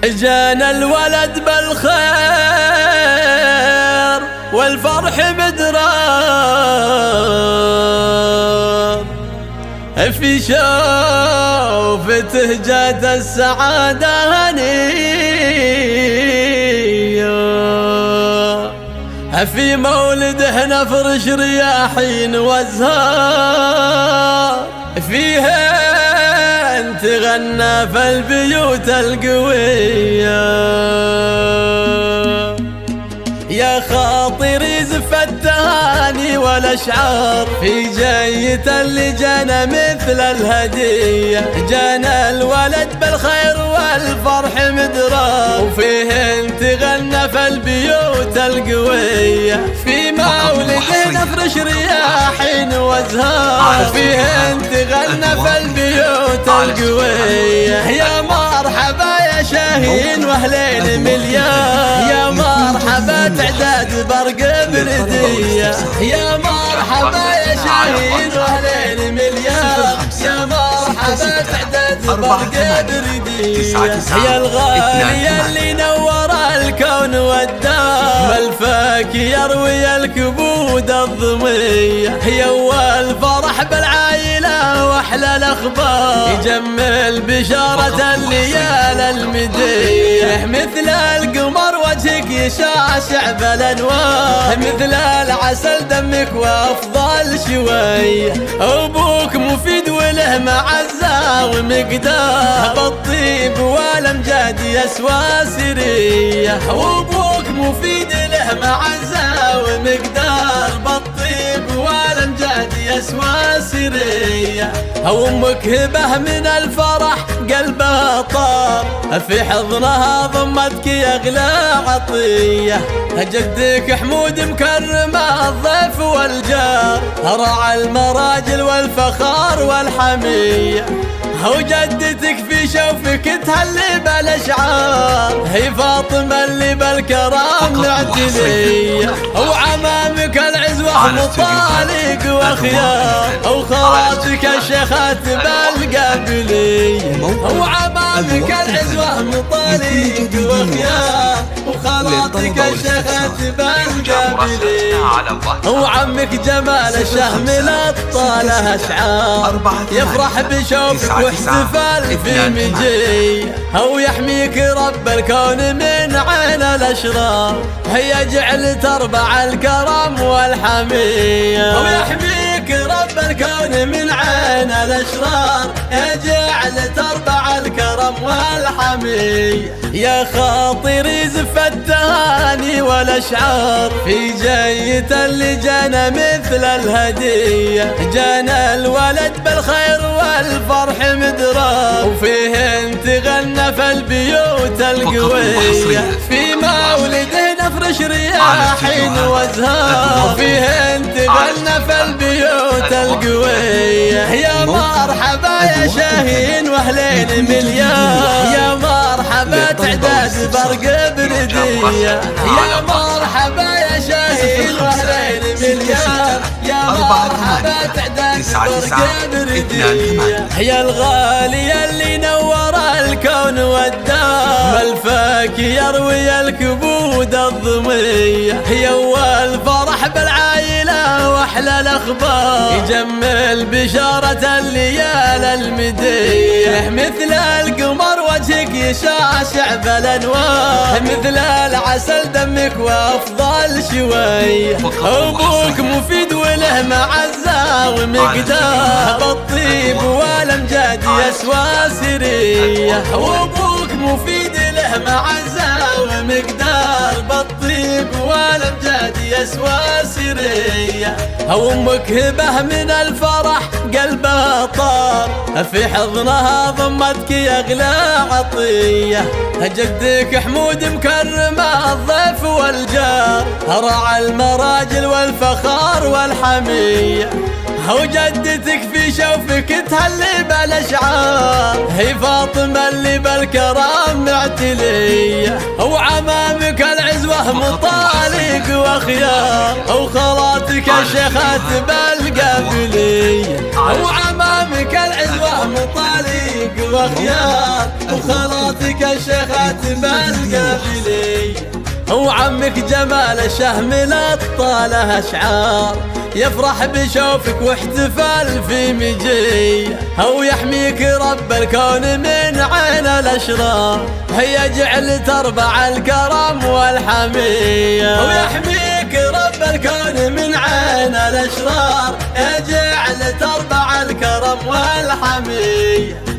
جانا الولد بالخير والفرح بدرار، في شوفته جات السعادة هنية، في مولده نفرش رياحين وازهار، فيها تغنى في البيوت القوية. يا خاطر يزف التهاني والاشعار في جية اللي جانا مثل الهدية، جانا الولد بالخير والفرح مدرار، وفيه تغنى في البيوت القوية، في مولده نفرش رياحين وازهار، فيه تغنى في البيوت القوية. يا مرحبا يا شاهين واهلين مليان، يا مرحبا تعداد برق بردية، يا مرحبا يا شاهين واهلين مليان، يا مرحبا تعداد برق بردية. يا الغالي اللي نور الكون والدار، ملفك يروي الكبود الضمية، يا اول فرح بالعائلة واحلى الاخبار، يجمل بشارة الليال المدية، مثل القمر وجهك يشاشع بالانوار، مثل العسل دمك وافضل شوية، ابوك مفيد وله معزة ومقدار، بالطيب والامجاد يسوى سرية، وابوك مفيد له معزة ومقدار، بالطيب والامجاد يسوى سرية. وامك هبه من الفرح قلبها طار، في حضنها ضمتك يا اغلى عطية، جدك حمود مكرم الضيف والجار، راعى المراجل والفخار والحمية، وجدتك في شوفك تهلي بالاشعار، هي فاطمة اللي بالكرام معتلية، وعمامك العزوة مطالق وخيار، وخالاتك الشيخات بالقابلية، وعمامك العزوة مطالق وخيار، وخالاتك الشيخات بالقابلية، وعمك جمال الشهم لطاله اشعار، يفرح بشوفك واحتفال في مجيه، هو يحميك رب الكون من عين الاشرار، هي جعل تربع الكرم والحميه، هو يحميك رب الكون من عين الاشرار، هي جعل تربع الكرم والحميه. يا خاطر يزف التهاني والاشعار في جية اللي جانا مثل الهدية، جانا الولد بالخير والفرح مدرار، وفيه تغنى في البيوت القوية، في مولده نفرش رياحين وازهار، فيه تغنى في البيوت القوية. يا مرحبا يا شاهين واهلين مليان، يا مرحبا تعداد برق بردية، يا مرحبا يا شاهين واهلين مليان، يا مرحبا تعداد برق بردية. يا الغالي اللي نور الكون والدار، ملفك يروي الكبود الضمية، يا اول فرح بالعائلة واحلى الاخبار، يجمل بشارة الليال المدية، مثل القمر وجهك يشاشع بالانوار، مثل العسل دمك وافضل شوية، ابوك مفيد وله معزة ومقدار، بالطيب والامجاد يسوى سرية، وابوك مفيد له معزة ومقدار، بالطيب والامجاد يسوى سرية. وامك هبه من الفرح قلبها طار، في حضنها ضمتك يا اغلى عطية، جدك حمود مكرم الضيف والجار، راعى المراجل والفخار والحمية، وجدتك في شوفك تهلي بالاشعار، هي فاطمة اللي بالكرام معتلية، وعمامك العزوة مطالق وخيار، وخالاتك الشيخات بالقابلية، وعمامك العزوة مطالق وخيار، وخالاتك الشيخات بالقبلي، وعمك جمال شهمل الطاله اشعار، يفرح بشوفك واحتفال في مجيه، هو يحميك رب الكون من عين الاشرار، هي جعل تربع الكرم والحميه، ويحميك رب الكون من عين الاشرار، يجعل تربع الكرم والحميه.